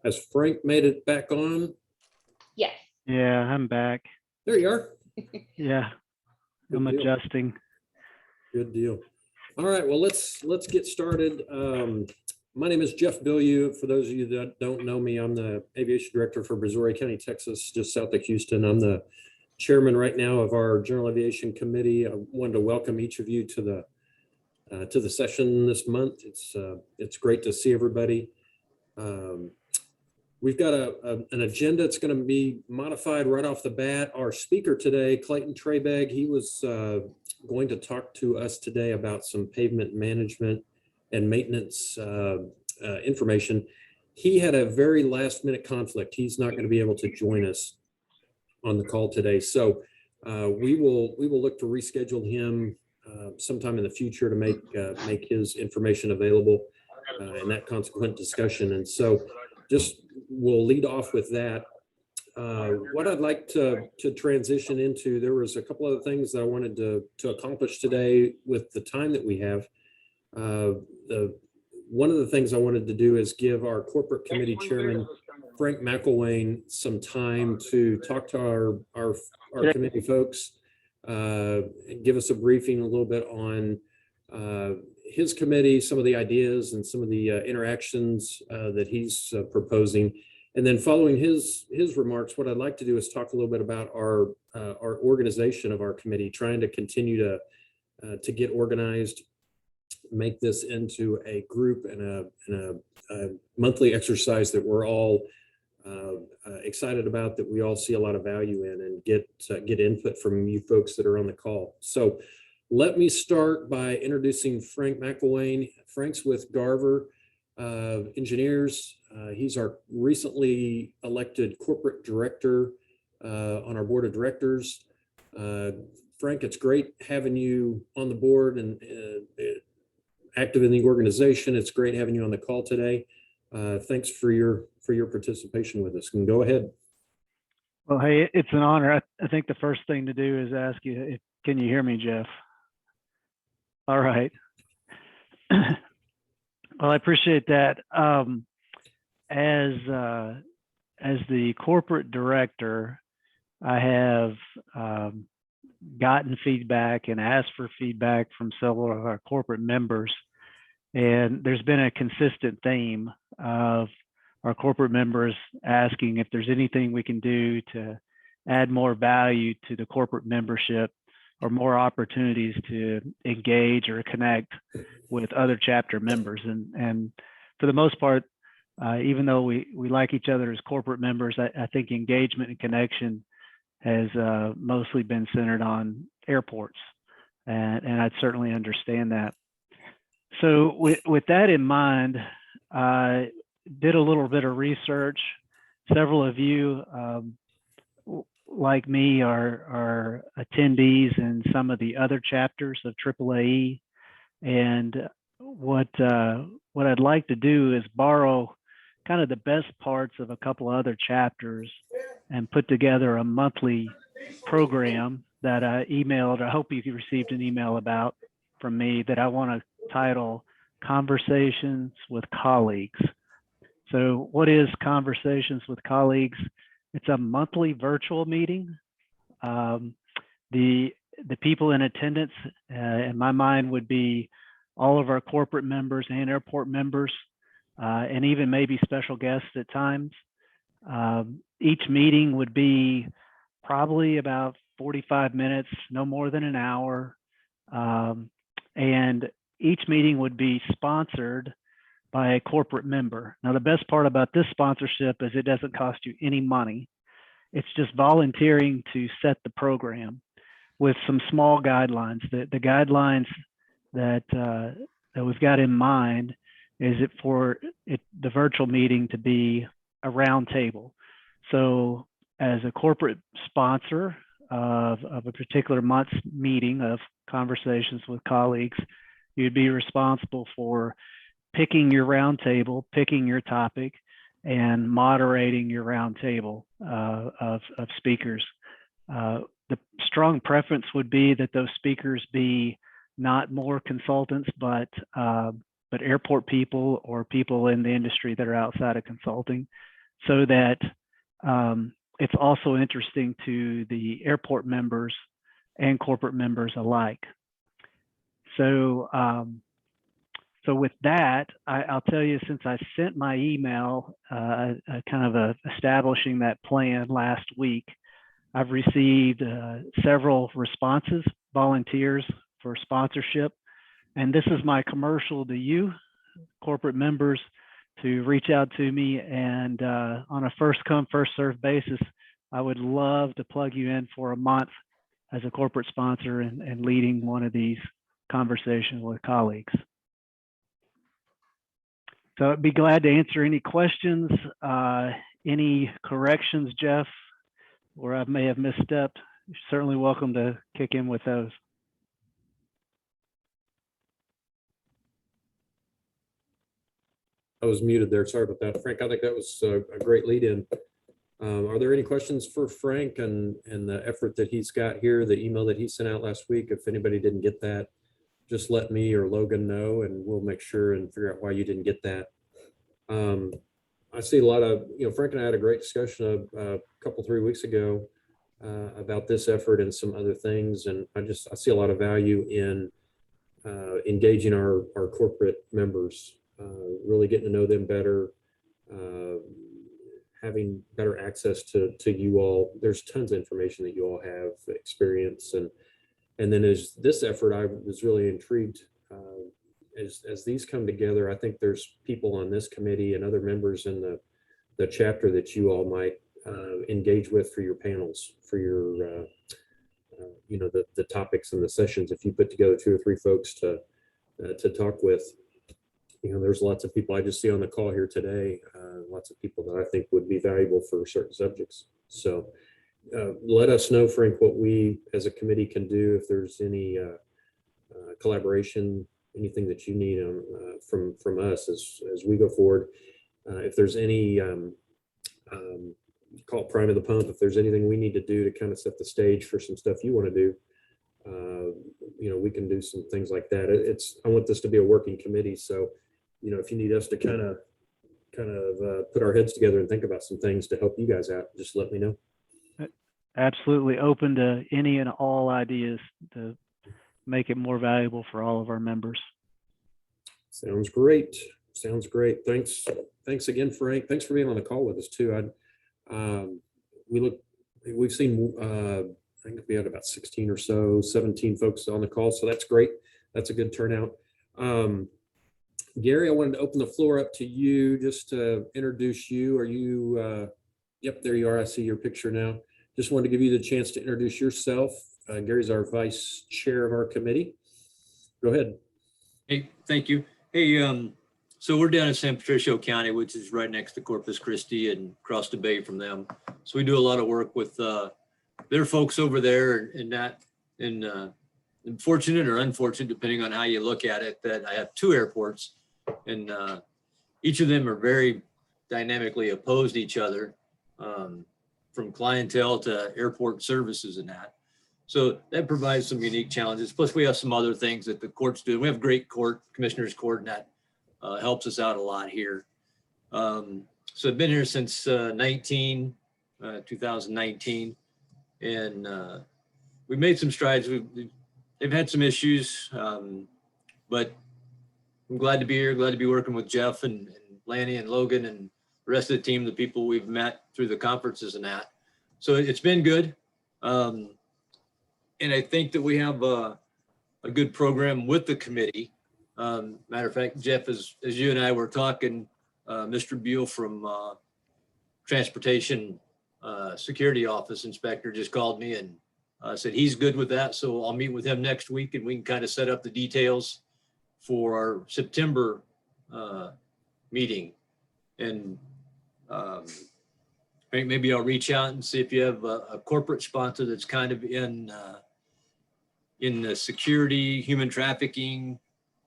Has Frank made it back on? Yes. Yeah, I'm back. There you are. Yeah, I'm Good deal. adjusting. Good deal. All right, well, let's get started. My name is Jeff Bilyeu. For those of you that don't know me, I'm the aviation director for Brazoria County, Texas, just south of Houston. I'm the chairman right now of our General Aviation Committee. I wanted to welcome each of you to the session this month. It's great to see everybody. We've got an agenda that's going to be modified right off the bat. Our speaker today, Clayton Trebeg, he was going to talk to us today about some pavement management and maintenance information. He had a very last minute conflict. He's not going to be able to join us on the call today. So we will look to reschedule him sometime in the future to make his information available in that consequent discussion. And so just we'll lead off with that. What I'd like to transition into, there was a couple other things that I wanted to accomplish today with the time that we have. One of the things I wanted to do is give our corporate committee chairman, Frank McElwain, some time to talk to our committee folks, give us a briefing a little bit on his committee, some of the ideas and some of the interactions that he's proposing. And then following his remarks, what I'd like to do is talk a little bit about our organization of our committee, trying to continue to get organized, make this into a group and a monthly exercise that we're all excited about, that we all see a lot of value in, and get input from you folks that are on the call. So let me start by introducing Frank McElwain. Frank's with Garver Engineers. He's our recently elected corporate director on our board of directors. Frank, it's great having you on the board and active in the organization. It's great having you on the call today. Thanks for your participation with us. And go ahead. Well, hey, it's an honor. I think the first thing to do is ask you, can you hear me, Jeff? All right. Well, I appreciate that. As the corporate director, I have gotten feedback and asked for feedback from several of our corporate members. And there's been a consistent theme of our corporate members asking if there's anything we can do to add more value to the corporate membership, or more opportunities to engage or connect with other chapter members. And for the most part, even though we like each other as corporate members, I think engagement and connection has mostly been centered on airports. And I'd certainly understand that. So with that in mind, I did a little bit of research. Several of you, like me, are attendees in some of the other chapters of AAAE. And what I'd like to do is borrow kind of the best parts of a couple of other chapters and put together a monthly program that I emailed. I hope you received an email about from me, that I want to title Conversations with Colleagues. So what is Conversations with Colleagues? It's a monthly virtual meeting. The people in attendance, in my mind, would be all of our corporate members and airport members, and even maybe special guests at times. Each meeting would be probably about 45 minutes, no more than an hour. And each meeting would be sponsored by a corporate member. Now, the best part about this sponsorship is it doesn't cost you any money. It's just volunteering to set the program with some small guidelines. The guidelines that we've got in mind is the virtual meeting to be a round table. So as a corporate sponsor of a particular month's meeting of Conversations with Colleagues, you'd be responsible for picking your round table, picking your topic, and moderating your round table of speakers. The strong preference would be that those speakers be not more consultants, but but airport people or people in the industry that are outside of consulting, so that it's also interesting to the airport members and corporate members alike. So, so with that, I'll tell you, since I sent my email kind of establishing that plan last week, I've received several responses, volunteers for sponsorship. And this is my commercial to you, corporate members, to reach out to me. And on a first come, first served basis, I would love to plug you in for a month as a corporate sponsor and leading one of these conversations with colleagues. So I'd be glad to answer any questions, any corrections, Jeff, where I may have misstepped. You're certainly welcome to kick in with those. I was muted there. Sorry about that. Frank, I think that was a great lead in. Are there any questions for Frank and the effort that he's got here, the email that he sent out last week? If anybody didn't get that, just let me or Logan know, and we'll make sure and figure out why you didn't get that. I see a lot of, Frank and I had a great discussion a couple, 3 weeks ago about this effort and some other things. And I see a lot of value in engaging our corporate members, really getting to know them better, having better access to you all. There's tons of information that you all have, experience. And then as this effort, I was really intrigued as these come together. I think there's people on this committee and other members in the chapter that you all might engage with for your panels, for your, the topics and the sessions. If you put together 2 or 3 folks to talk with, there's lots of people I just see on the call here today, lots of people that I think would be valuable for certain subjects. So let us know, Frank, what we as a committee can do, if there's any collaboration, anything that you need from us as we go forward. If there's any, call it prime of the pump, if there's anything we need to do to kind of set the stage for some stuff you want to do, we can do some things like that. I want this to be a working committee. So, if you need us to kind of put our heads together and think about some things to help you guys out, just let me know. Absolutely open to any and all ideas to make it more valuable for all of our members. Sounds great. Sounds great. Thanks again, Frank. Thanks for being on the call with us too. We've seen, I think we had about 16 or so, 17 folks on the call. So that's great. That's a good turnout. Gary, I wanted to open the floor up to you just to introduce you. Are you, yep, there you are. I see your picture now. Just wanted to give you the chance to introduce yourself. Gary's our vice chair of our committee. Go ahead. Hey, thank you. Hey, so we're down in San Patricio County, which is right next to Corpus Christi and across the bay from them. So we do a lot of work with their folks over there, and fortunate or unfortunate, depending on how you look at it, that I have 2 airports, and each of them are very dynamically opposed to each other, from clientele to airport services and that. So that provides some unique challenges. Plus, we have some other things that the courts do. We have great court, commissioners court, and that helps us out a lot here. So I've been here since 2019, and we made some strides. They've had some issues, but I'm glad to be here, glad to be working with Jeff and Lanny and Logan and the rest of the team, the people we've met through the conferences and that. So it's been good. And I think that we have a good program with the committee. Matter of fact, Jeff, as you and I were talking, Mr. Buell from Transportation Security Office Inspector just called me and said he's good with that. So I'll meet with him next week and we can kind of set up the details for our September meeting. And maybe I'll reach out and see if you have a corporate sponsor that's kind of in the security, human trafficking.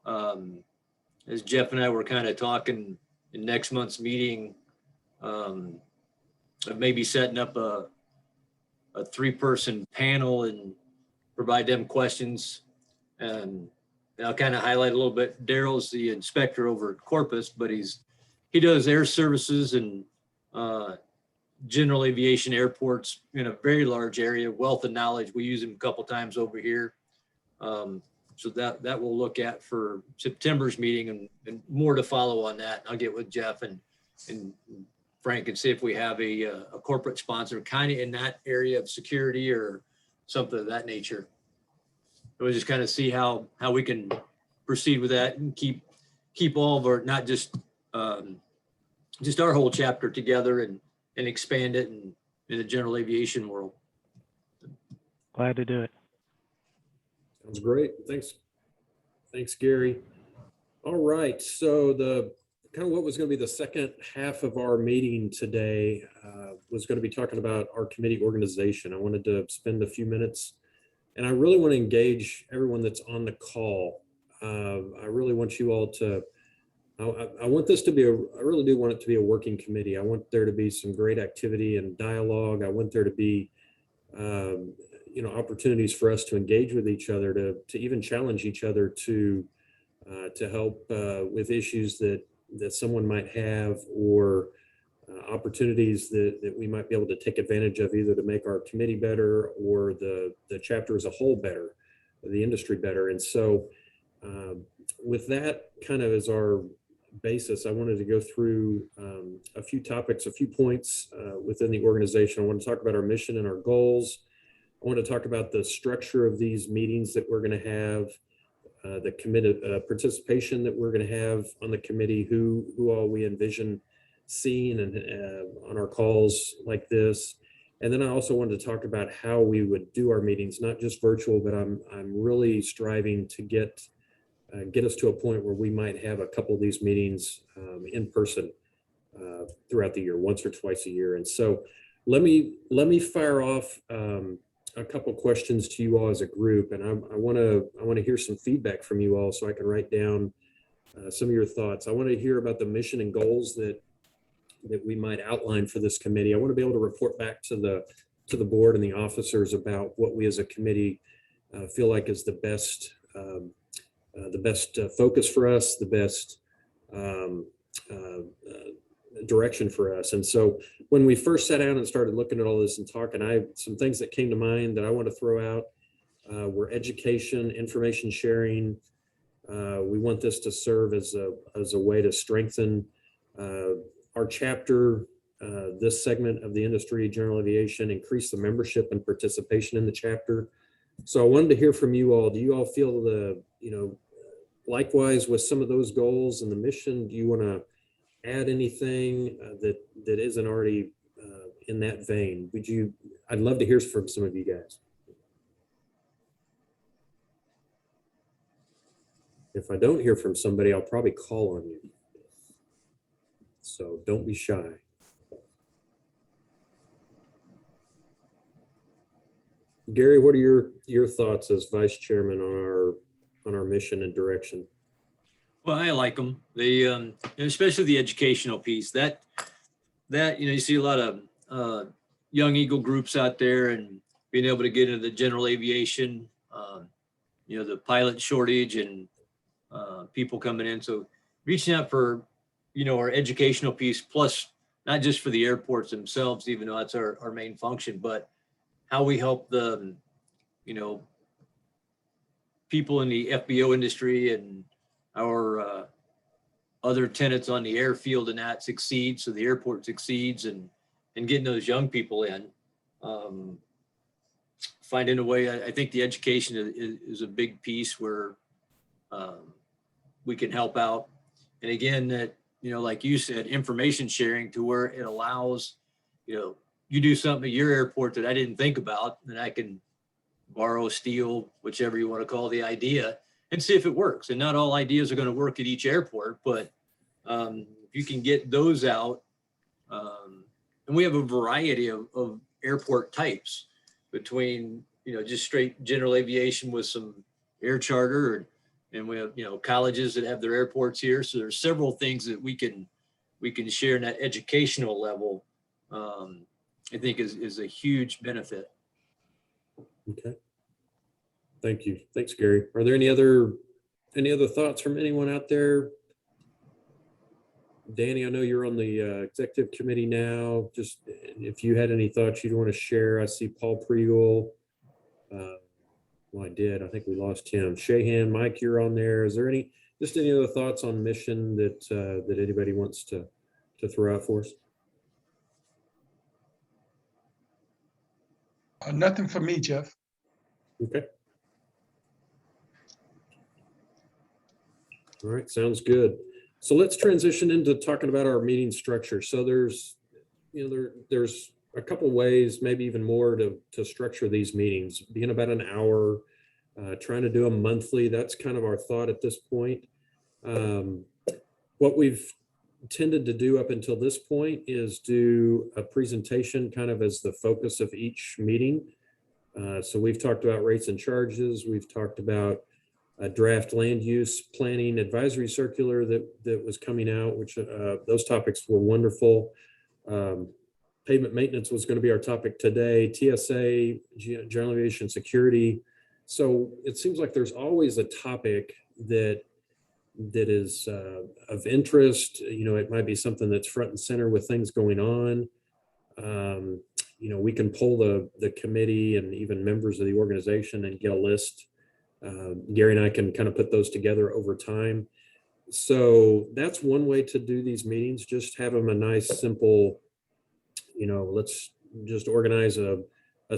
As Jeff and I were kind of talking in next month's meeting, of maybe setting up a 3-person panel and provide them questions and And I'll kind of highlight a little bit. Daryl's the inspector over at Corpus, but he does air services and general aviation airports in a very large area, wealth of knowledge. We use him a couple times over here. So that we'll look at for September's meeting, and more to follow on that. I'll get with Jeff and Frank and see if we have a corporate sponsor kind of in that area of security or something of that nature. We'll just kind of see how we can proceed with that and keep all of our, not just our whole chapter together and expand it in the general aviation world. Glad to do it. Sounds great. Thanks, Gary. All right. So the kind of what was going to be the second half of our meeting today was going to be talking about our committee organization. I wanted to spend a few minutes, and I really want to engage everyone that's on the call. I really want you all to, I want this to be I really do want it to be a working committee. I want there to be some great activity and dialogue. I want there to be opportunities for us to engage with each other, to even challenge each other to help with issues that someone might have, or opportunities that we might be able to take advantage of, either to make our committee better or the chapter as a whole better, the industry better. And so with that kind of as our basis, I wanted to go through a few topics, a few points within the organization. I want to talk about our mission and our goals. I want to talk about the structure of these meetings that we're going to have, the committed participation that we're going to have on the committee, who all we envision seeing and on our calls like this. And then I also wanted to talk about how we would do our meetings, not just virtual, but I'm really striving to get us to a point where we might have a couple of these meetings in person throughout the year, once or twice a year. And so let me fire off a couple questions to you all as a group, and I want to hear some feedback from you all so I can write down some of your thoughts. I want to hear about the mission and goals that we might outline for this committee. I want to be able to report back to the board and the officers about what we as a committee feel like is the best focus for us, the best direction for us. And so when we first sat down and started looking at all this and talking, some things that came to mind that I want to throw out were education, information sharing. We want this to serve as a way to strengthen our chapter, this segment of the industry, general aviation, increase the membership and participation in the chapter. So I wanted to hear from you all. Do you all feel likewise with some of those goals and the mission? Do you want to add anything that isn't already in that vein? I'd love to hear from some of you guys. If I don't hear from somebody, I'll probably call on you. So don't be shy. Gary, what are your thoughts as vice chairman on our mission and direction? Well, I like them. They, especially the educational piece. That you see a lot of young Eagle groups out there, and being able to get into the general aviation, the pilot shortage and people coming in. So reaching out for our educational piece, plus not just for the airports themselves, even though that's our main function, but how we help the people in the FBO industry and our other tenants on the airfield and that succeed, so the airport succeeds, and getting those young people in, finding a way. I think the education is a big piece where we can help out. And again, that, like you said, information sharing to where it allows, you do something at your airport that I didn't think about, and I can borrow, steal, whichever you want to call the idea, and see if it works. And not all ideas are going to work at each airport, but if you can get those out, and we have a variety of airport types between, just straight general aviation with some air charter, and we have, colleges that have their airports here. So there's several things that we can share in that educational level. I think is a huge benefit. Okay. Thank you. Thanks, Gary. Are there any other Any other thoughts from anyone out there? Danny, I know you're on the executive committee now. Just if you had any thoughts you'd want to share. I see Paul Priegel. Well, I think we lost him. Shahan, Mike, you're on there. Is there any other thoughts on mission that anybody wants to throw out for us? Nothing for me, Jeff. Okay. All right, sounds good. So let's transition into talking about our meeting structure. So there's a couple ways, maybe even more to structure these meetings, being about an hour, trying to do them monthly. That's kind of our thought at this point. What we've tended to do up until this point is do a presentation kind of as the focus of each meeting. So we've talked about rates and charges. We've talked about a draft land use planning advisory circular that was coming out, which those topics were wonderful. Pavement maintenance was going to be our topic today, TSA, general aviation security. So it seems like there's always a topic that is of interest. It might be something that's front and center with things going on. We can pull the committee and even members of the organization and get a list. Gary and I can kind of put those together over time. So that's one way to do these meetings. Just have them a nice, simple, let's just organize a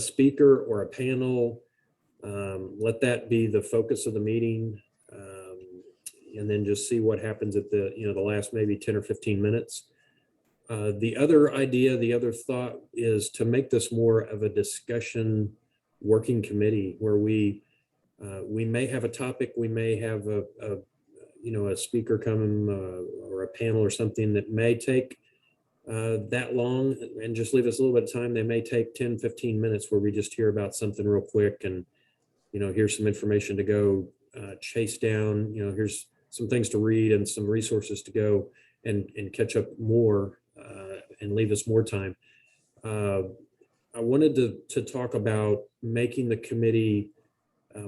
speaker or a panel. Let that be the focus of the meeting. And then just see what happens at the last maybe 10 or 15 minutes. The other thought is to make this more of a discussion working committee where we may have a topic, we may have a speaker coming or a panel or something that may take that long and just leave us a little bit of time. They may take 10, 15 minutes where we just hear about something real quick and, here's some information to go chase down, here's some things to read and some resources to go and catch up more and leave us more time. I wanted to talk about making the committee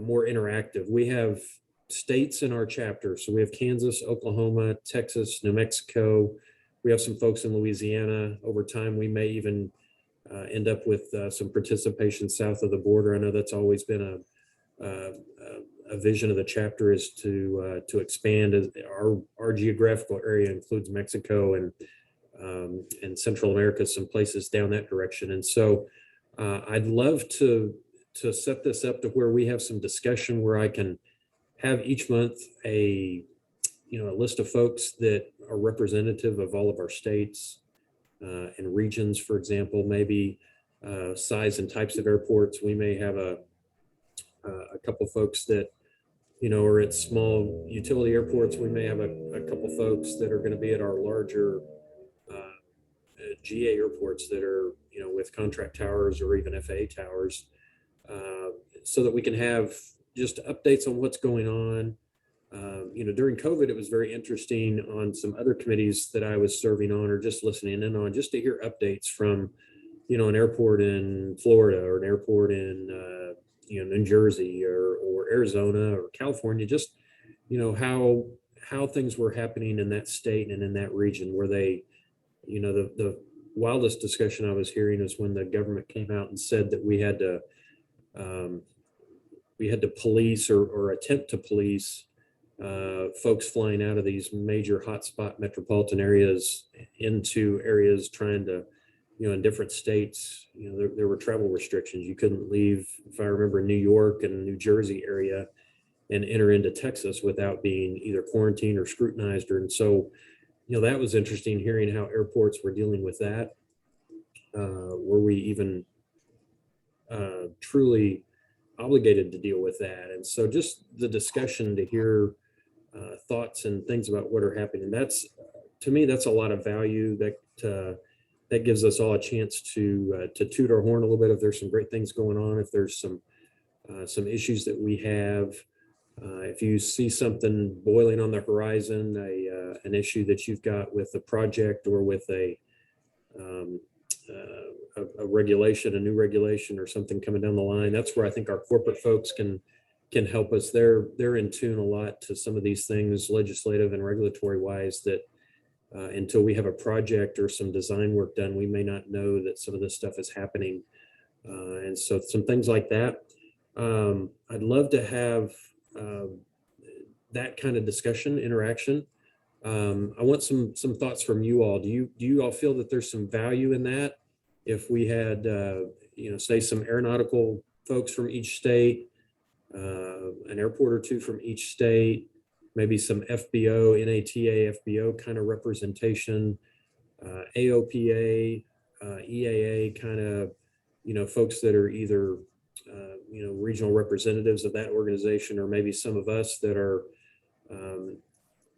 more interactive. We have states in our chapter. So we have Kansas, Oklahoma, Texas, New Mexico. We have some folks in Louisiana. Over time, we may even end up with some participation south of the border. I know that's always been a vision of the chapter is to expand. Our geographical area includes Mexico and Central America, some places down that direction. And so I'd love to set this up to where we have some discussion where I can have each month a list of folks that are representative of all of our states and regions, for example, maybe size and types of airports. We may have a couple folks that are at small utility airports. We may have a couple folks that are going to be at our larger GA airports that are with contract towers or even FAA towers, so that we can have just updates on what's going on. During COVID, it was very interesting on some other committees that I was serving on or just listening in on, just to hear updates from, an airport in Florida or an airport in, New Jersey or Arizona or California, just, how things were happening in that state and in that region where they, the wildest discussion I was hearing is when the government came out and said that we had to police or attempt to police folks flying out of these major hotspot metropolitan areas into areas trying to, in different states, there were travel restrictions. You couldn't leave, if I remember, New York and New Jersey area and enter into Texas without being either quarantined or scrutinized. And so, that was interesting hearing how airports were dealing with that. Were we even truly obligated to deal with that? And so just the discussion to hear thoughts and things about what are happening, that's, to me, that's a lot of value that gives us all a chance to toot our horn a little bit if there's some great things going on, if there's some issues that we have. If you see something boiling on the horizon, an issue that you've got with a project or with a regulation, a new regulation or something coming down the line, that's where I think our corporate folks can can help us. They're in tune a lot to some of these things, legislative and regulatory wise, that until we have a project or some design work done, we may not know that some of this stuff is happening. And so some things like that. I'd love to have that kind of discussion, interaction. I want some thoughts from you all. Do you all feel that there's some value in that? If we had, say some aeronautical folks from each state, an airport or two from each state, maybe some FBO, NATA, FBO kind of representation, AOPA, EAA kind of, folks that are either, regional representatives of that organization, or maybe some of us that are,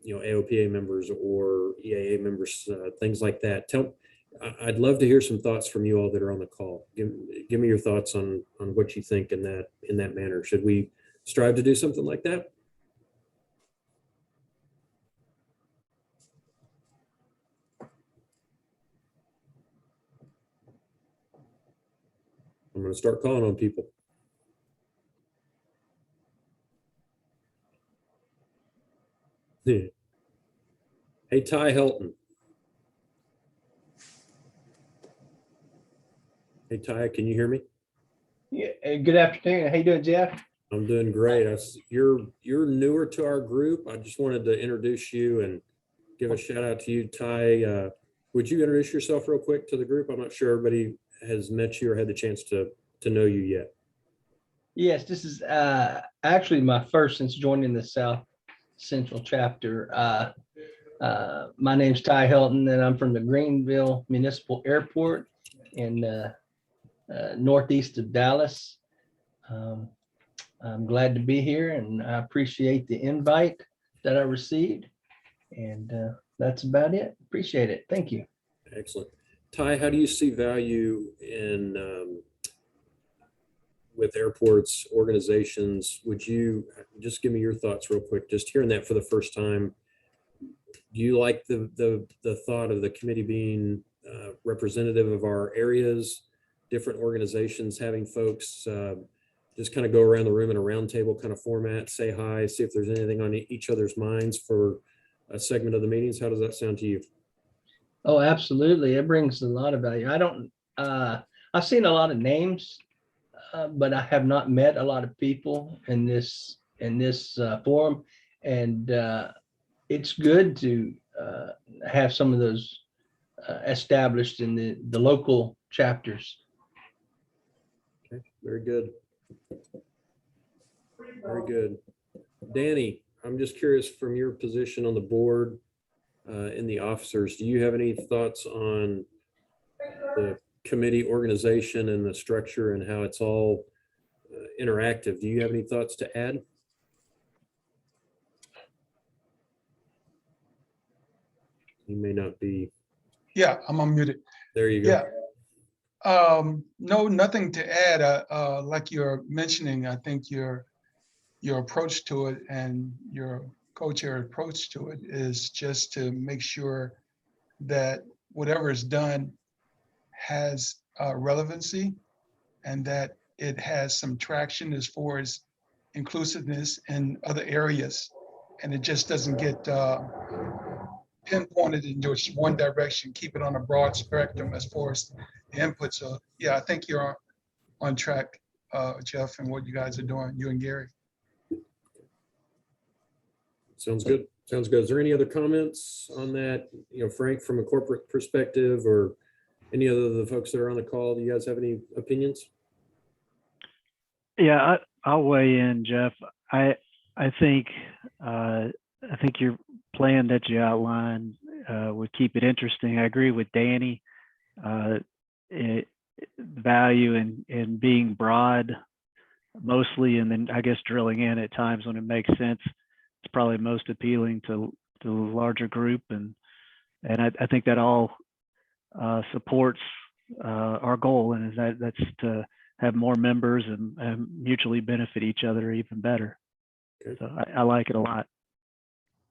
AOPA members or EAA members, things like that. I'd love to hear some thoughts from you all that are on the call. Give me your thoughts on what you think in that manner. Should we strive to do something like that? I'm going to start calling on people. Hey, Ty Helton. Hey, Ty, can you hear me? Yeah, good afternoon. How you doing, Jeff? I'm doing great. You're newer to our group. I just wanted to introduce you and give a shout out to you, Ty. Would you introduce yourself real quick to the group? I'm not sure everybody has met you or had the chance to know you yet. Yes, this is actually my first since joining the South Central chapter. My name's Ty Helton, and I'm from the Greenville Municipal Airport in northeast of Dallas. I'm glad to be here, and I appreciate the invite that I received. And that's about it. Appreciate it. Thank you. Excellent. Ty, how do you see value in with airports, organizations? Would you just give me your thoughts real quick? Just hearing that for the first time, do you like the thought of the committee being representative of our areas, different organizations, having folks just kind of go around the room in a roundtable kind of format, say hi, see if there's anything on each other's minds for a segment of the meetings? How does that sound to you? Oh, absolutely. It brings a lot of value. I've seen a lot of names, but I have not met a lot of people in this forum, and it's good to have some of those established in the local chapters. Okay, very good. Very good. Danny, I'm just curious, from your position on the board, in the officers, do you have any thoughts on the committee organization and the structure and how it's all interactive? Do you have any thoughts to add? You may not be. Yeah, I'm unmuted. There you go. Yeah. No, nothing to add. Like you're mentioning, I think your approach to it and your co-chair approach to it is just to make sure that whatever is done has relevancy and that it has some traction as far as inclusiveness in other areas, and it just doesn't get pinpointed in just one direction. Keep it on a broad spectrum as far as the input. So yeah, I think you're on track, Jeff, and what you guys are doing, you and Gary. Sounds good. Sounds good. Is there any other comments on that? Frank, from a corporate perspective, or any other of the folks that are on the call, do you guys have any opinions? Yeah, I'll weigh in, Jeff. I think your plan that you outlined would keep it interesting. I agree with Danny. Value in being broad mostly, and then I guess drilling in at times when it makes sense. It's probably most appealing to the larger group, and I think that all supports our goal, and that's to have more members and mutually benefit each other even better. Okay. So I like it a lot.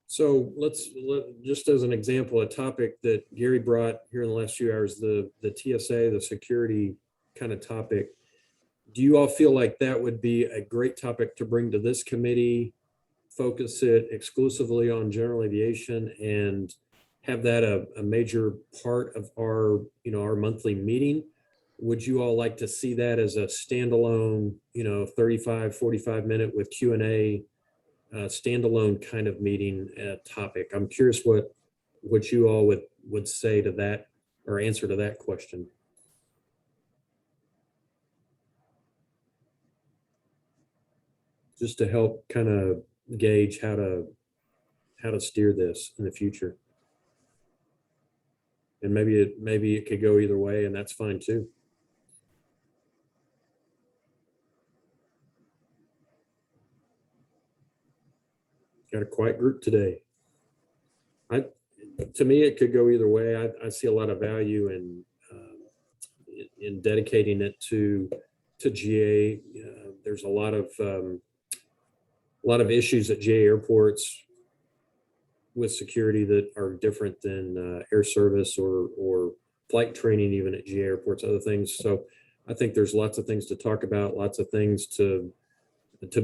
So let's just as an example, a topic that Gary brought here in the last few hours, the TSA, the security kind of topic. do you all feel like that would be a great topic to bring to this committee, focus it exclusively on general aviation, and have that a major part of our, our monthly meeting? Would you all like to see that as a standalone, 35, 45 minute with Q&A, standalone kind of meeting topic? I'm curious what you all would say to that or answer to that question. Just to help kind of gauge how to steer this in the future. And maybe it could go either way, and that's fine too. Got a quiet group today. To me, it could go either way. I see a lot of value in dedicating it to GA. There's a lot of issues at GA airports with security that are different than air service or flight training, even at GA airports, other things. So I think there's lots of things to talk about, lots of things to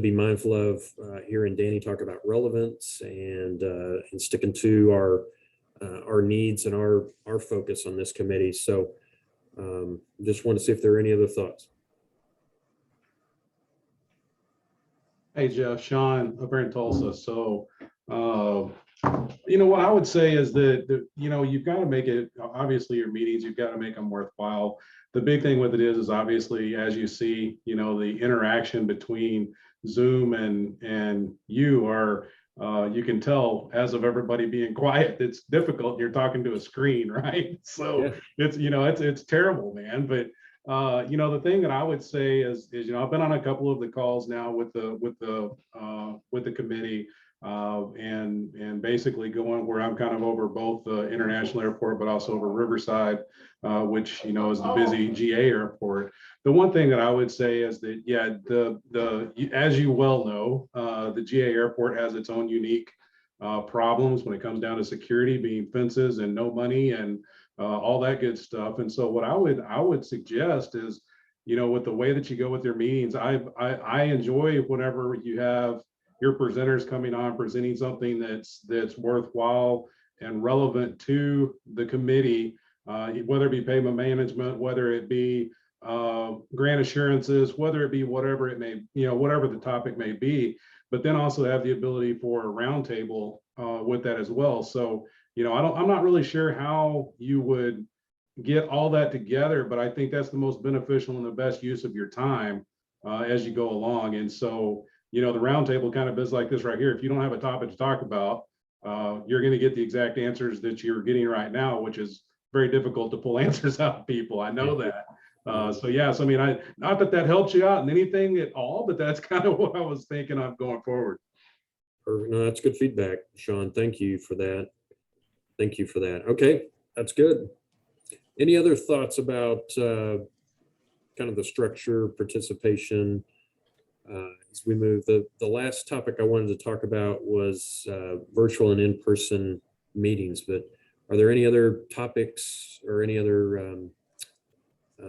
be mindful of. Hearing Danny talk about relevance and sticking to our needs and our focus on this committee. So just want to see if there are any other thoughts. Hey, Jeff, Sean, up here in Tulsa. So, what I would say is that, you've got to make it, obviously your meetings, you've got to make them worthwhile. The big thing with it is obviously, as you see, the interaction between Zoom and you are, you can tell as of everybody being quiet, it's difficult. You're talking to a screen, right? So yeah. It's terrible, man. But the thing that I would say is I've been on a couple of the calls now with the committee, and basically going where I'm kind of over both the international airport, but also over Riverside, which is the busy GA airport. The one thing that I would say is that as you well know, the GA airport has its own unique problems when it comes down to security, being fences and no money and all that good stuff. And so what I would suggest is, with the way that you go with your meetings, I enjoy whenever you have your presenters coming on, presenting something that's worthwhile and relevant to the committee, whether it be payment management, whether it be grant assurances, whether it be whatever it may, whatever the topic may be, but then also have the ability for a roundtable with that as well. So, I'm not really sure how you would get all that together, but I think that's the most beneficial and the best use of your time as you go along. And so, the roundtable kind of is like this right here. If you don't have a topic to talk about, you're going to get the exact answers that you're getting right now, which is very difficult to pull answers out of people. I know that. So I mean, not that helps you out in anything at all, but that's kind of what I was thinking of going forward. No, that's good feedback, Sean. Thank you for that. Thank you for that. Okay, that's good. Any other thoughts about kind of the structure, participation as we move? The last topic I wanted to talk about was virtual and in-person meetings, but are there any other topics or any other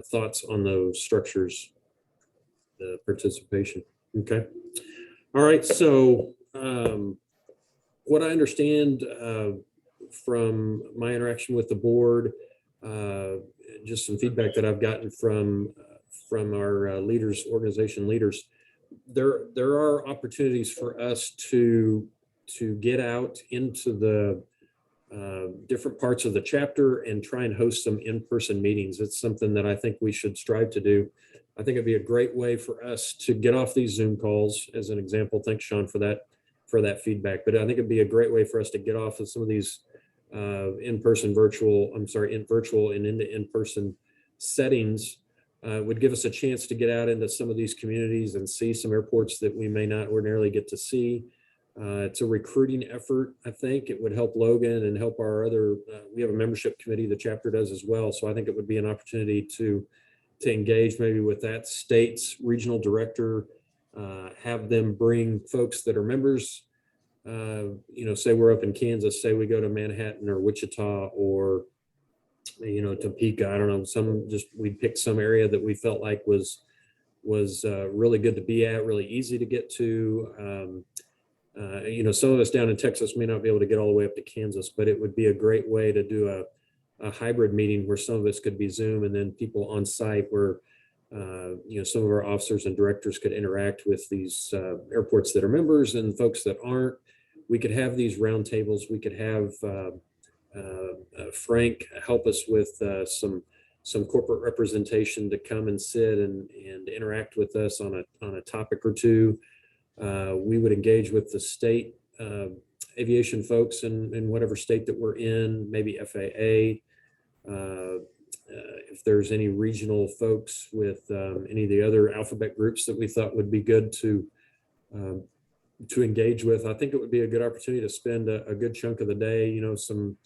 thoughts on those structures, the participation? Okay. All right. So what I understand from my interaction with the board, just some feedback that I've gotten from our leaders, organization leaders, there are opportunities for us to get out into the different parts of the chapter and try and host some in-person meetings. It's something that I think we should strive to do. I think it'd be a great way for us to get off these Zoom calls, as an example. Thanks, Sean, for that feedback. But I think it'd be a great way for us to get off of some of these in virtual and into in-person settings. Would give us a chance to get out into some of these communities and see some airports that we may not ordinarily get to see. It's a recruiting effort. I think it would help Logan and help our other, we have a membership committee, the chapter does as well. So I think it would be an opportunity to engage maybe with that state's regional director, have them bring folks that are members, say we're up in Kansas, say we go to Manhattan or Wichita or, Topeka, I don't know, we'd pick some area that we felt like was was really good to be at, really easy to get to. Some of us down in Texas may not be able to get all the way up to Kansas, but it would be a great way to do a hybrid meeting where some of us could be Zoom and then people on site where, some of our officers and directors could interact with these airports that are members and folks that aren't. We could have these roundtables. We could have Frank help us with some corporate representation to come and sit and interact with us on a topic or two. We would engage with the state aviation folks in whatever state that we're in, maybe FAA. If there's any regional folks with any of the other alphabet groups that we thought would be good to engage with, I think it would be a good opportunity to spend a good chunk of the day, some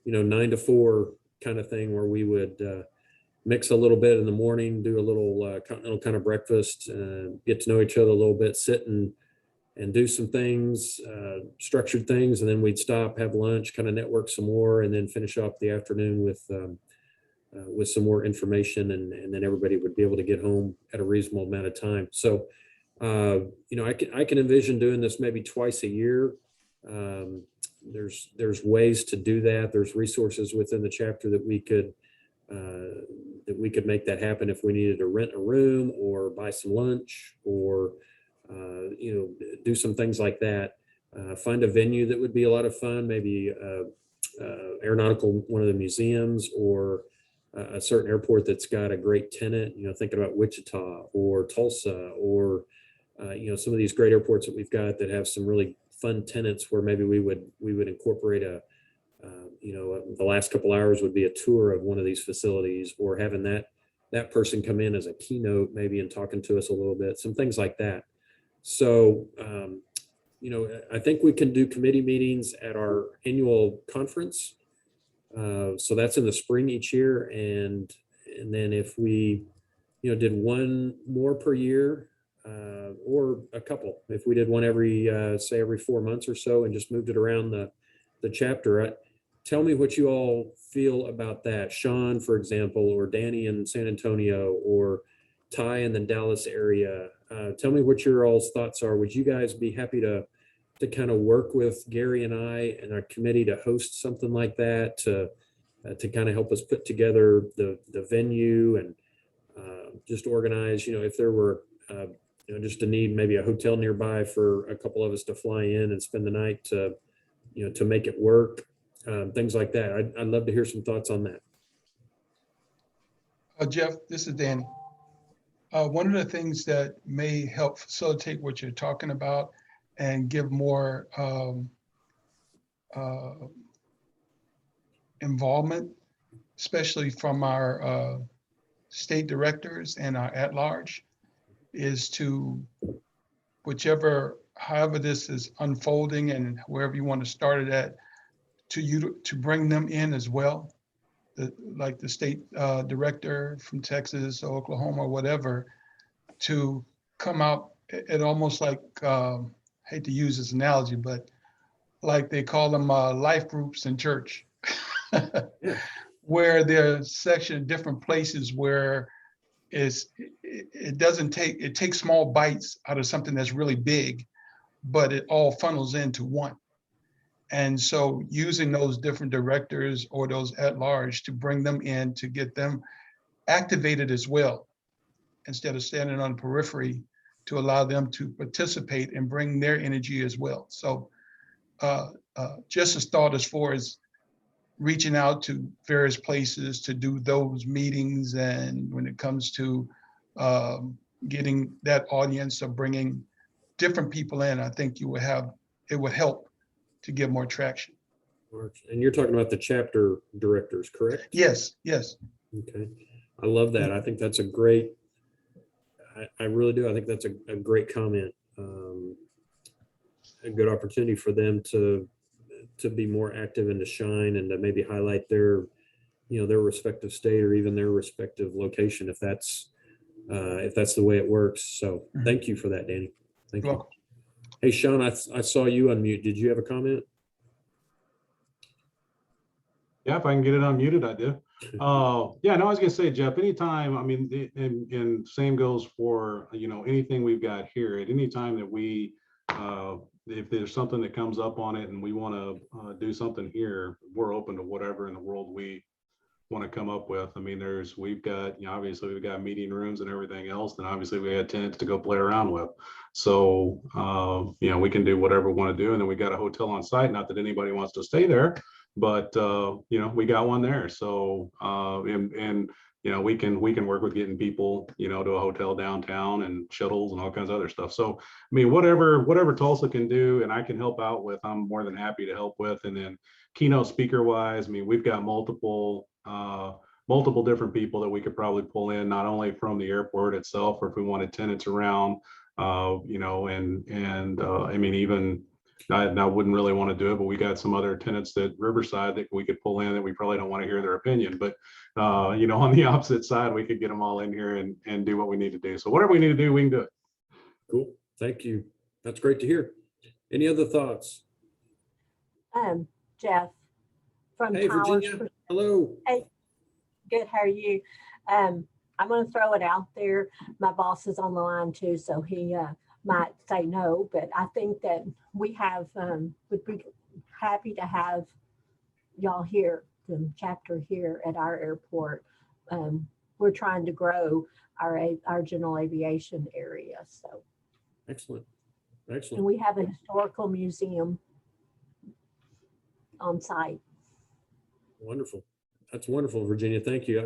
9 to 4 kind of thing where we would mix a little bit in the morning, do a little continental kind of breakfast, get to know each other a little bit, sit and do some things, structured things, and then we'd stop, have lunch, kind of network some more, and then finish off the afternoon with some more information, and then everybody would be able to get home at a reasonable amount of time. So, I can envision doing this maybe twice a year. There's ways to do that. There's resources within the chapter that we could make that happen if we needed to rent a room or buy some lunch or do some things like that. Find a venue that would be a lot of fun, maybe aeronautical, one of the museums, or a certain airport that's got a great tenant, thinking about Wichita or Tulsa or, some of these great airports that we've got that have some really fun tenants where maybe we would incorporate the last couple hours would be a tour of one of these facilities, or having that person come in as a keynote maybe and talking to us a little bit, some things like that. So, I think we can do committee meetings at our annual conference. So that's in the spring each year. And then if we, did one more per year, or a couple, if we did one every 4 months or so and just moved it around the chapter, tell me what you all feel about that. Sean, for example, or Danny in San Antonio, or Ty in the Dallas area. Tell me what your all's thoughts are. Would you guys be happy to kind of work with Gary and I and our committee to host something like that, to kind of help us put together the venue and just organize, if there were, just a need, maybe a hotel nearby for a couple of us to fly in and spend the night to make it work, things like that. I'd love to hear some thoughts on that. Jeff, this is Danny. One of the things that may help facilitate what you're talking about and give more involvement, especially from our state directors and our at-large, is to however this is unfolding and wherever you want to start it at, to bring them in as well. Like the state director from Texas or Oklahoma or whatever, to come out at almost like, hate to use this analogy, but like they call them life groups in church, where there are section different places where it takes small bites out of something that's really big, but it all funnels into one. And so using those different directors or those at large to bring them in, to get them activated as well, instead of standing on the periphery, to allow them to participate and bring their energy as well. So just as thought as far as reaching out to various places to do those meetings, and when it comes to getting that audience of bringing different people in, I think it would help to get more traction. And you're talking about the chapter directors, correct? Yes. Okay. I love that. I think that's I really do. I think that's a great comment. A good opportunity for them to be more active and to shine, and to maybe highlight their respective state or even their respective location, if that's the way it works. So thank you for that, Danny. Thank you. Welcome. Hey, Sean, I saw you unmute. Did you have a comment? Yeah, if I can get it unmuted, I do. Yeah, no, I was gonna say, Jeff, anytime, I mean, and same goes for, anything we've got here, at any time that we, if there's something that comes up on it and we want to do something here, we're open to whatever in the world we want to come up with. I mean, we've got, obviously we've got meeting rooms and everything else, and obviously we had tenants to go play around with. So, we can do whatever we want to do. And then we got a hotel on site, not that anybody wants to stay there, but, we got one there. So, we can work with getting people, to a hotel downtown and shuttles and all kinds of other stuff. So, I mean, whatever Tulsa can do and I can help out with, I'm more than happy to help with. And then keynote speaker wise, I mean, we've got multiple different people that we could probably pull in, not only from the airport itself, or if we wanted tenants around, I mean, even I wouldn't really want to do it, but we got some other tenants at Riverside that we could pull in that we probably don't want to hear their opinion, but on the opposite side, we could get them all in here and do what we need to do. So whatever we need to do, we can do it. Cool. Thank you. That's great to hear. Any other thoughts? Jeff from Hey, Tyler's Virginia. Hello. Hey, good. How are you? I'm going to throw it out there. My boss is on the line too, so he might say no, but I think that we would be happy to have y'all here, the chapter here at our airport. We're trying to grow our general aviation area. So Excellent. and Excellent. we have a historical museum on site. Wonderful. That's wonderful, Virginia. Thank you.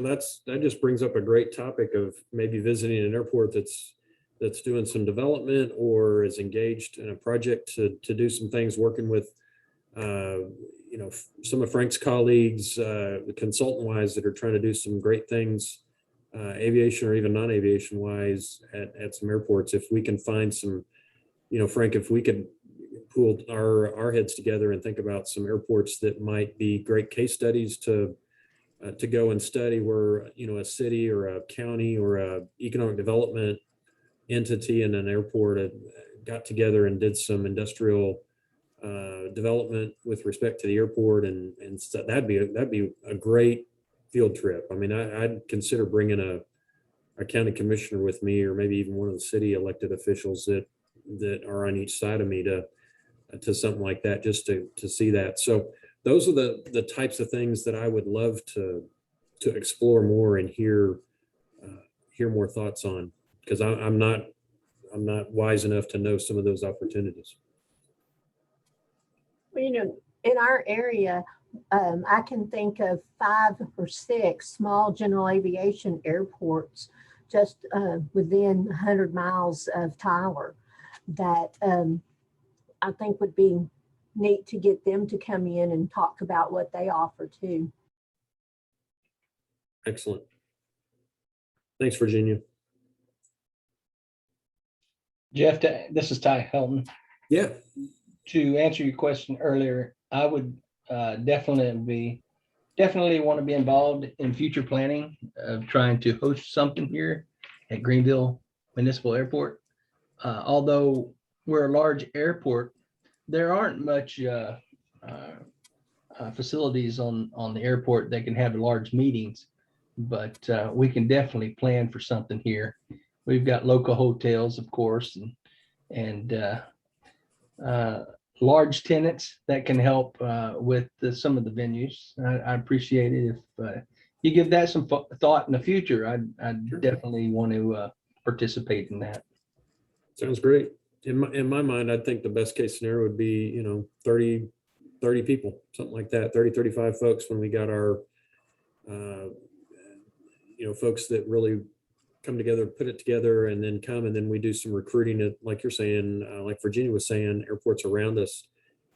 That just brings up a great topic of maybe visiting an airport that's doing some development or is engaged in a project to do some things, working with some of Frank's colleagues, the consultant wise, that are trying to do some great things, aviation or even non-aviation wise at some airports. If we can find some, Frank, if we could pool our heads together and think about some airports that might be great case studies to go and study, where a city or a county or a economic development entity in an airport got together and did some industrial development with respect to the airport, and so that'd be a great field trip. I mean, I'd consider bringing a county commissioner with me, or maybe even one of the city elected officials that are on each side of me to something like that, just to see that. So those are the types of things that I would love to explore more and hear more thoughts on, because I'm not wise enough to know some of those opportunities. Well, in our area, I can think of 5 or 6 small general aviation airports just within 100 miles of Tyler that I think would be neat to get them to come in and talk about what they offer too. Excellent. Thanks, Virginia. Jeff, this is Ty Helton. Yeah. To answer your question earlier, I would definitely want to be involved in future planning of trying to host something here at Greenville Municipal Airport. Although we're a large airport, there aren't much facilities on the airport that can have large meetings, but we can definitely plan for something here. We've got local hotels, of course, and large tenants that can help with some of the venues. I appreciate it if you give that some thought in the future. I'd Sure. definitely want to participate in that. Sounds great. In my mind, I think the best case scenario would be, 30 people, something like that, 30, 35 folks, when we got our, folks that really come together, put it together, and then come, and then we do some recruiting, like you're saying, like Virginia was saying, airports around us,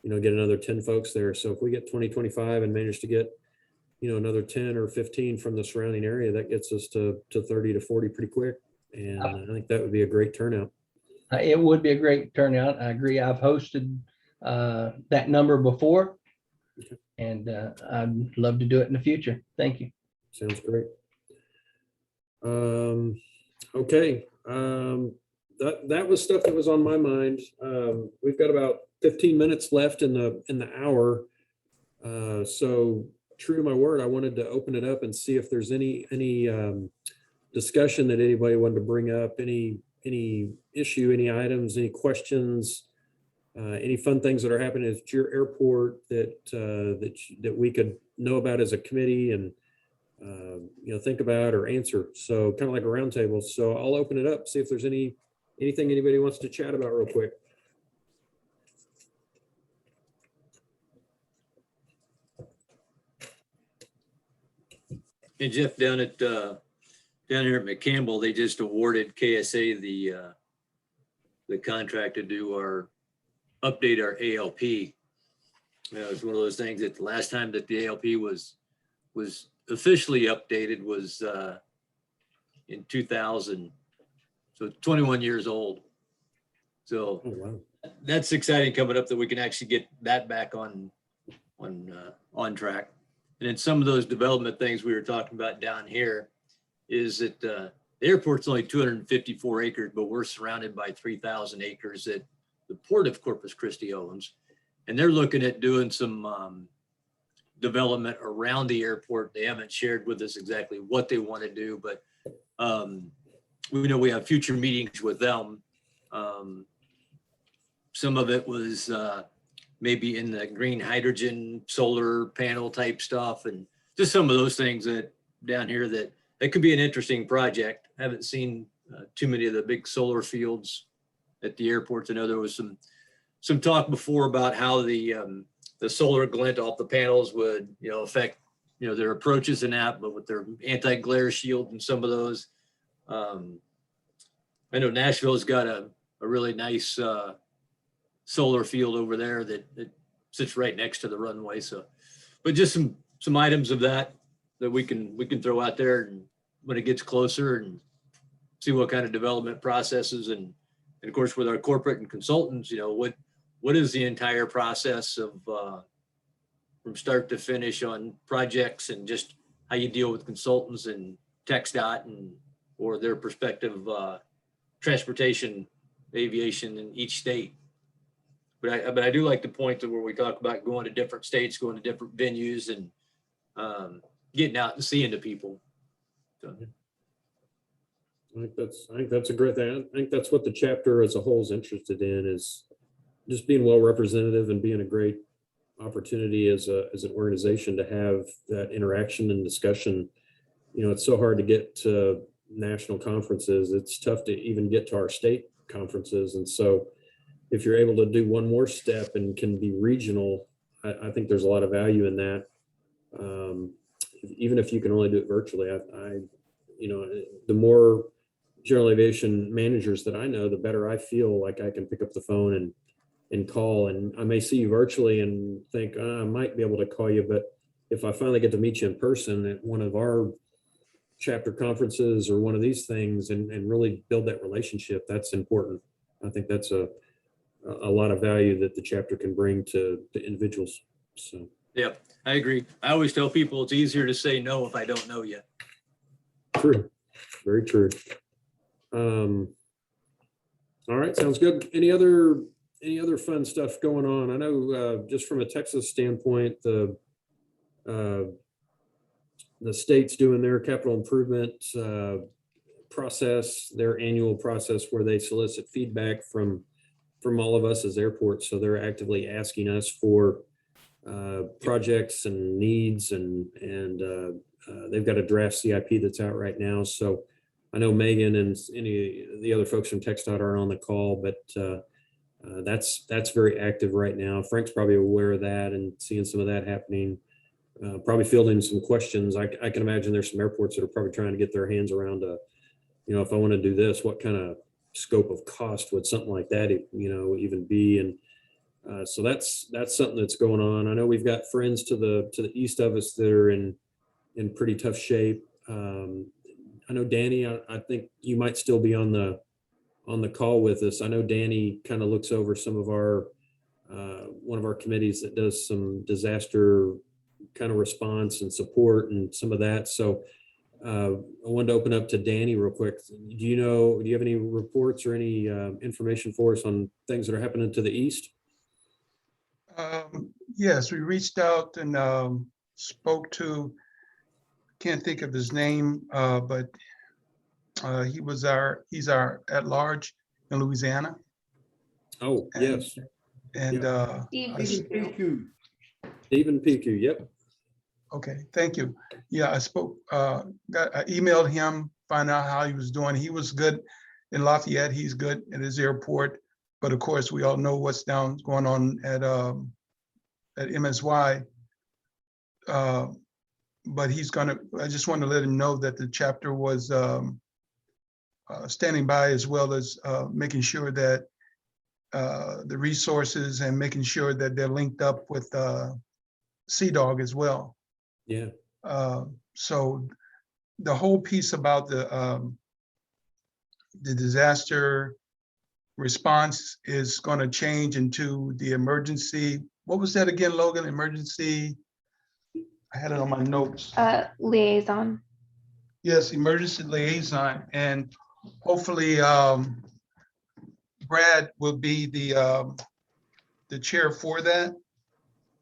get another 10 folks there. So if we get 20, 25 and manage to get, another 10 or 15 from the surrounding area, that gets us to 30 to 40 pretty quick. And I think that would be a great turnout. It would be a great turnout. I agree. I've hosted that number before, and I'd love to do it in the future. Thank you. Sounds great. Okay. That was stuff that was on my mind. We've got about 15 minutes left in the hour. So true to my word, I wanted to open it up and see if there's any discussion that anybody wanted to bring up, any issue, any items, any questions, any fun things that are happening at your airport that we could know about as a committee and think about or answer. So kind of like a roundtable. So I'll open it up, see if there's anything anybody wants to chat about real quick. And Jeff, down here at McCampbell, they just awarded KSA the contract to update our ALP. It's one of those things that the last time that the ALP was officially updated was in 2000, so 21 years old. So Oh, wow. that's exciting coming up that we can actually get that back on track. And then some of those development things we were talking about down here is that the airport's only 254 acres, but we're surrounded by 3,000 acres that the Port of Corpus Christi owns. And they're looking at doing some development around the airport. They haven't shared with us exactly what they want to do, but we know we have future meetings with them. Some of it was maybe in the green hydrogen solar panel type stuff, and just some of those things that down here that could be an interesting project. I haven't seen too many of the big solar fields at the airports. I know there was some talk before about how the solar glint off the panels would affect their approaches and that, but with their anti-glare shield and some of those. I know Nashville's got a really nice solar field over there that sits right next to the runway. So, but just some items of that we can throw out there, and when it gets closer, and see what kind of development processes, and of course with our corporate and consultants, what is the entire process of from start to finish on projects, and just how you deal with consultants and TxDOT or their perspective transportation, aviation in each state. But I do like the point to where we talk about going to different states, going to different venues, and getting out and seeing the people. So. I think that's a great thing. I think that's what the chapter as a whole is interested in, is just being well representative and being a great opportunity as an organization to have that interaction and discussion. It's so hard to get to national conferences. It's tough to even get to our state conferences. And so if you're able to do one more step and can be regional, I think there's a lot of value in that. Even if you can only do it virtually, the more general aviation managers that I know, the better I feel like I can pick up the phone and call. And I may see you virtually and think, I might be able to call you, but if I finally get to meet you in person at one of our chapter conferences or one of these things and really build that relationship, that's important. I think that's a lot of value that the chapter can bring to individuals. So. Yeah, I agree. I always tell people it's easier to say no if I don't know you. True. Very true. All right, sounds good. Any other fun stuff going on? I know just from a Texas standpoint, the state's doing their capital improvement process, their annual process where they solicit feedback from all of us as airports. So they're actively asking us for projects and needs, and they've got a draft CIP that's out right now. So I know Megan and any of the other folks from TxDOT are on the call, but that's very active right now. Frank's probably aware of that and seeing some of that happening. Probably fielding some questions. I can imagine there's some airports that are probably trying to get their hands around if I want to do this, what kind of scope of cost would something like that even be? And so that's something that's going on. I know we've got friends to the east of us that are in pretty tough shape. I know Danny, I think you might still be on the call with us. I know Danny kind of looks over some of our one of our committees that does some disaster kind of response and support and some of that. So I wanted to open up to Danny real quick. Do you have any reports or any information for us on things that are happening to the east? Yes, we reached out and spoke to, can't think of his name, but he's our at-large in Louisiana. Oh, And- yes. And, Stephen PQ. Yep. okay, thank you. Yeah, I emailed him, find out how he was doing. He was good in Lafayette. He's good at his airport. But of course, we all know what's going on at MSY. But I just want to let him know that the chapter was standing by, as well as making sure that the resources and making sure that they're linked up with CDOG as well. Yeah. So the whole piece about the disaster response is going to change into the emergency. What was that again, Logan? Emergency. I had it on my notes. Liaison. Yes, emergency liaison, and hopefully Brad will be the chair for that,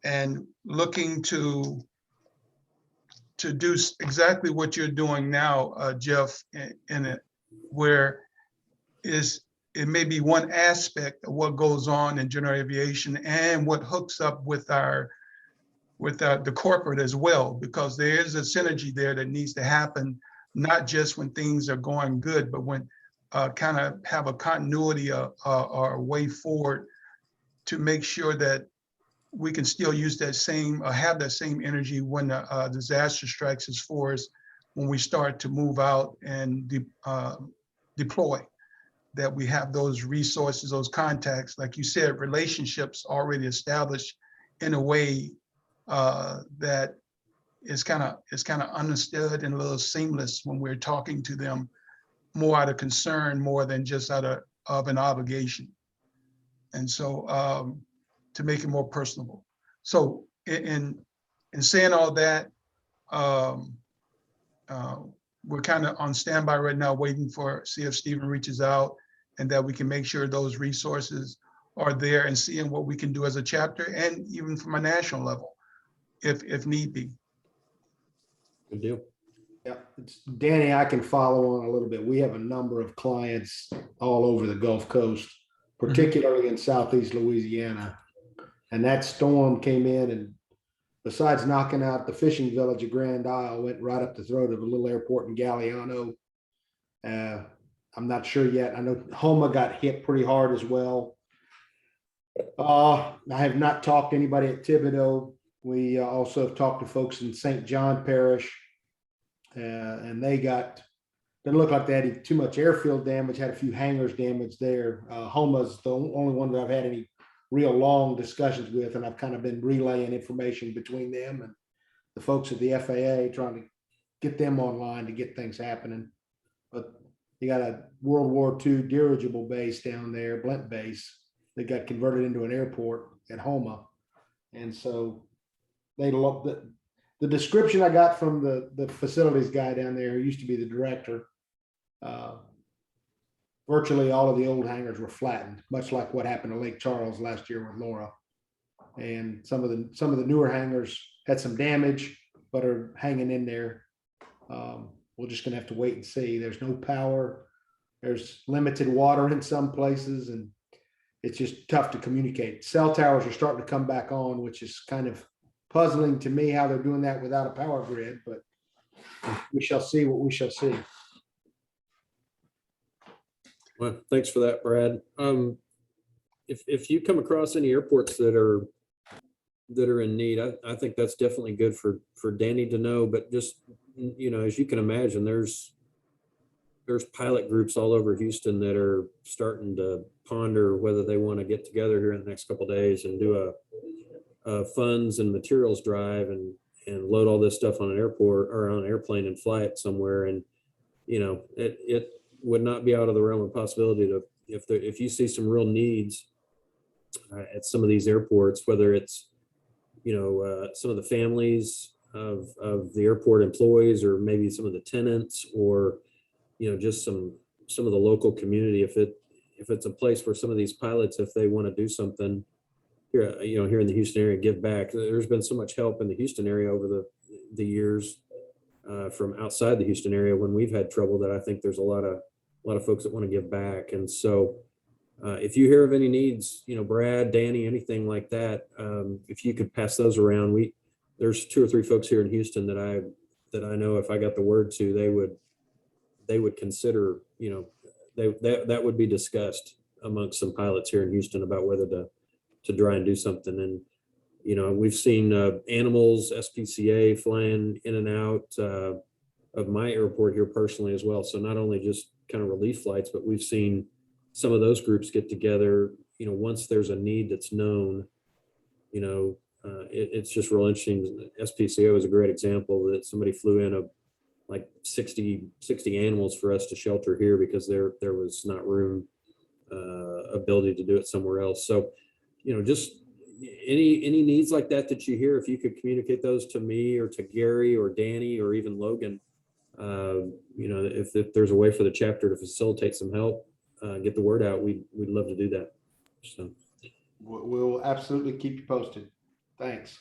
and looking to do exactly what you're doing now, Jeff, in it, where it may be one aspect of what goes on in general aviation and what hooks up with the corporate as well, because there is a synergy there that needs to happen, not just when things are going good, but when kind of have a continuity or a way forward to make sure that we can still use that same, have that same energy when a disaster strikes us for us, when we start to move out and deploy, that we have those resources, those contacts, like you said, relationships already established in a way that is kind of understood and a little seamless when we're talking to them, more out of concern, more than just out of an obligation. And so to make it more personable. So in saying all that, we're kind of on standby right now, waiting see if Stephen reaches out, and that we can make sure those resources are there, and seeing what we can do as a chapter, and even from a national level, if need be. Good deal. Yeah, Danny, I can follow on a little bit. We have a number of clients all over the Gulf Coast, particularly in Southeast Louisiana. And that storm came in, and besides knocking out the fishing village of Grand Isle, went right up the throat of a little airport in Galliano. I'm not sure yet. I know Homa got hit pretty hard as well. I have not talked to anybody at Thibodeau. We also have talked to folks in St. John Parish, and they didn't look like they had too much airfield damage, had a few hangars damaged there. Homa's the only one that I've had any real long discussions with, and I've kind of been relaying information between them and the folks at the FAA, trying to get them online to get things happening. But you got a World War II dirigible base down there, Blent base, that got converted into an airport at Homa. And so they love the description I got from the facilities guy down there, who used to be the director. Virtually all of the old hangars were flattened, much like what happened to Lake Charles last year with Laura. And some of the newer hangars had some damage, but are hanging in there. We're just gonna have to wait and see. There's no power. There's limited water in some places, and it's just tough to communicate. Cell towers are starting to come back on, which is kind of puzzling to me how they're doing that without a power grid, but we shall see what we shall see. Well, thanks for that, Brad. If you come across any airports that are in need, I think that's definitely good for Danny to know. But just, as you can imagine, there's pilot groups all over Houston that are starting to ponder whether they want to get together here in the next couple of days and do a funds and materials drive and load all this stuff on an airport or on an airplane and fly it somewhere. And it would not be out of the realm of possibility to, if you see some real needs at some of these airports, whether it's some of the families of the airport employees, or maybe some of the tenants, or just some of the local community, if it's a place where some of these pilots, if they want to do something, here, here in the Houston area, give back. There's been so much help in the Houston area over the years from outside the Houston area when we've had trouble, that I think there's a lot of folks that want to give back. And so if you hear of any needs, Brad, Danny, anything like that, if you could pass those around. There's 2 or 3 folks here in Houston that I know if I got the word to, they would consider, that would be discussed amongst some pilots here in Houston about whether to try and do something. And we've seen animals, SPCA flying in and out of my airport here personally as well. So not only just kind of relief flights, but we've seen some of those groups get together, once there's a need that's known, it's just real interesting. SPCA was a great example that somebody flew in like 60 animals for us to shelter here because there was not room, ability to do it somewhere else. So, just any needs like that you hear, if you could communicate those to me or to Gary or Danny or even Logan, if there's a way for the chapter to facilitate some help, get the word out, we'd love to do that. So We'll absolutely keep you posted. Thanks.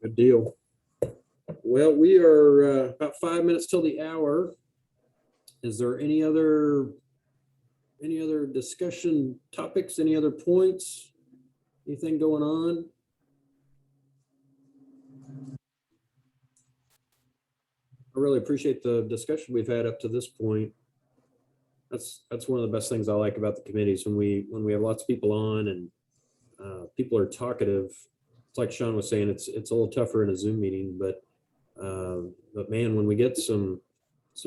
good deal. Well, we are about 5 minutes till the hour. Is there any other discussion topics, any other points, anything going on? I really appreciate the discussion we've had up to this point. That's one of the best things I like about the committees, when we have lots of people on and people are talkative. It's like Sean was saying, it's a little tougher in a Zoom meeting, but man, when we get some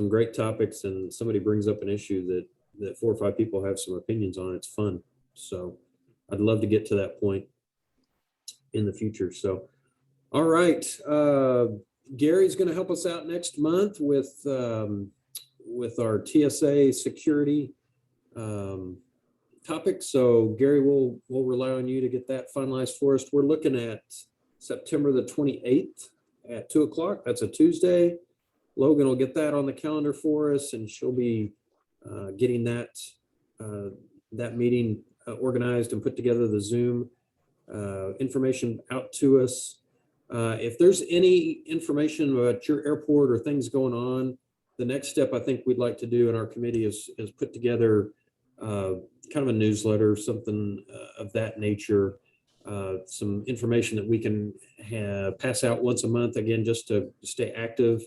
great topics and somebody brings up an issue that 4 or 5 people have some opinions on, it's fun. So I'd love to get to that point in the future. So, all right. Gary's going to help us out next month with our TSA security topic. So Gary, we'll rely on you to get that finalized for us. We're looking at September the 28th at 2 o'clock. That's a Tuesday. Logan will get that on the calendar for us, and she'll be getting that meeting organized and put together, the Zoom information out to us. If there's any information about your airport or things going on, the next step I think we'd like to do in our committee is put together kind of a newsletter, something of that nature, some information that we can pass out once a month, again, just to stay active,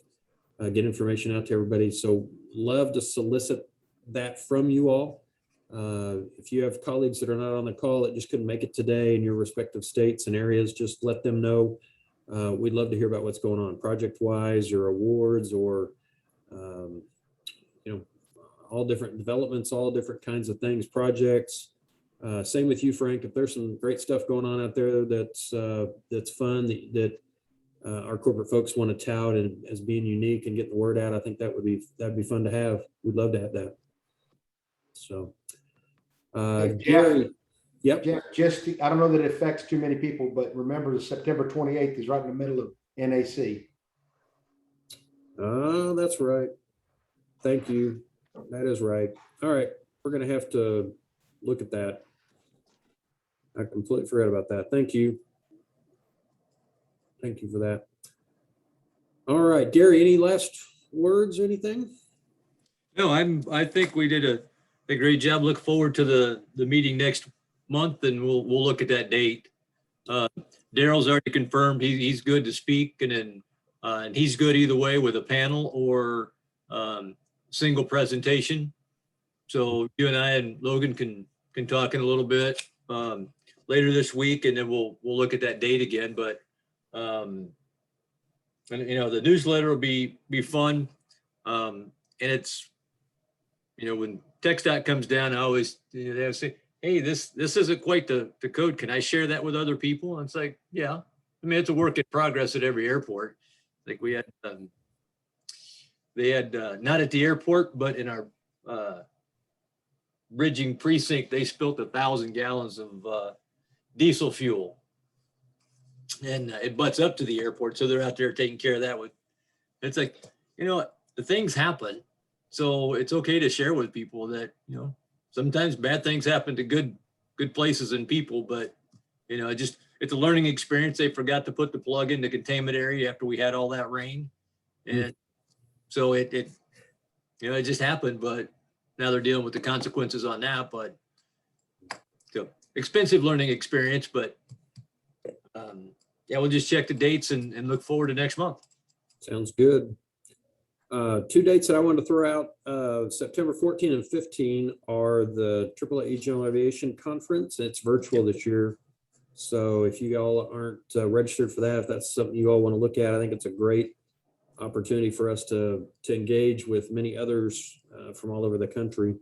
get information out to everybody. So love to solicit that from you all. If you have colleagues that are not on the call that just couldn't make it today in your respective states and areas, just let them know. We'd love to hear about what's going on project-wise, or awards, or all different developments, all different kinds of things, projects. Same with you, Frank. If there's some great stuff going on out there that's fun, that our corporate folks want to tout and as being unique and getting the word out, I think that'd be fun to have. We'd love to have that. So, Gary, yep. Jeff, I don't know that it affects too many people, but remember the September 28th is right in the middle of NAC. Oh, that's right. Thank you. That is right. All right. We're going to have to look at that. I completely forgot about that. Thank you. Thank you for that. All right, Gary, any last words or anything? No, I think we did a great job. Look forward to the meeting next month, and we'll look at that date. Daryl's already confirmed he's good to speak, and he's good either way with a panel or single presentation. So you and I and Logan can talk in a little bit later this week, and then we'll look at that date again. But and the newsletter will be fun, and it's when TxDOT comes down, I always they say, hey, this isn't quite the code. Can I share that with other people? And it's like, yeah. I mean, it's a work in progress at every airport. Like we had, they had not at the airport, but in our bridging precinct, they spilt 1,000 gallons of diesel fuel, and it butts up to the airport. So they're out there taking care of that. It's like, the things happen. So it's okay to share with people that, sometimes bad things happen to good places and people, but, just it's a learning experience. They forgot to put the plug in the containment area after we had all that rain. And so it just happened, but now they're dealing with the consequences on that. But so expensive learning experience, but yeah, we'll just check the dates and look forward to next month. Sounds good. 2 dates that I wanted to throw out, September 14 and 15 are the AAA General Aviation Conference. It's virtual this year. So if you all aren't registered for that, if that's something you all want to look at, I think it's a great opportunity for us to engage with many others from all over the country.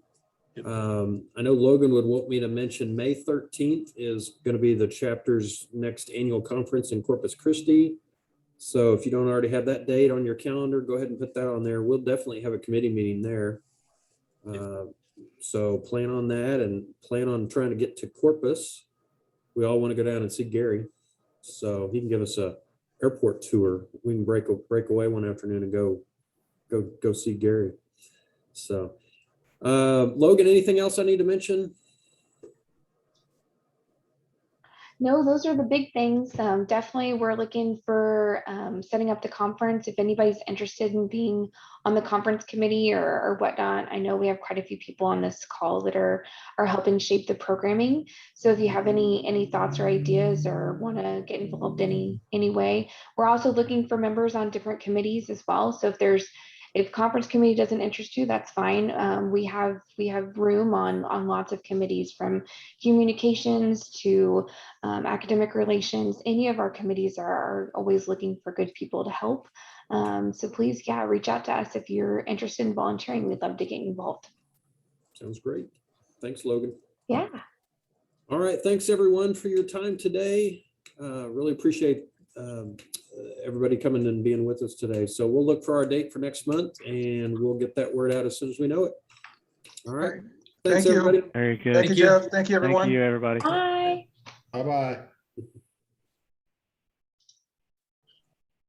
I know Logan would want me to mention May 13th is going to be the chapter's next annual conference in Corpus Christi. So if you don't already have that date on your calendar, go ahead and put that on there. We'll definitely have a committee meeting there. So plan on that and plan on trying to get to Corpus. We all want to go down and see Gary. So he can give us a airport tour. We can break away one afternoon and go see Gary. So Logan, anything else I need to mention? No, those are the big things. Definitely, we're looking for setting up the conference. If anybody's interested in being on the conference committee or whatnot, I know we have quite a few people on this call that are helping shape the programming. So if you have any thoughts or ideas or want to get involved any way, we're also looking for members on different committees as well. So if conference committee doesn't interest you, that's fine. We have room on lots of committees, from communications to academic relations. Any of our committees are always looking for good people to help. So please, reach out to us if you're interested in volunteering. We'd love to get involved. Sounds great. Thanks, Logan. Yeah. All right. Thanks everyone for your time today. Really appreciate everybody coming and being with us today. So we'll look for our date for next month and we'll get that word out as soon as we know it. All right. Thanks, Thank you. everybody. Very good. Thank you, Jeff. Thank you, Thank everyone. you, everybody. Bye. Bye-bye.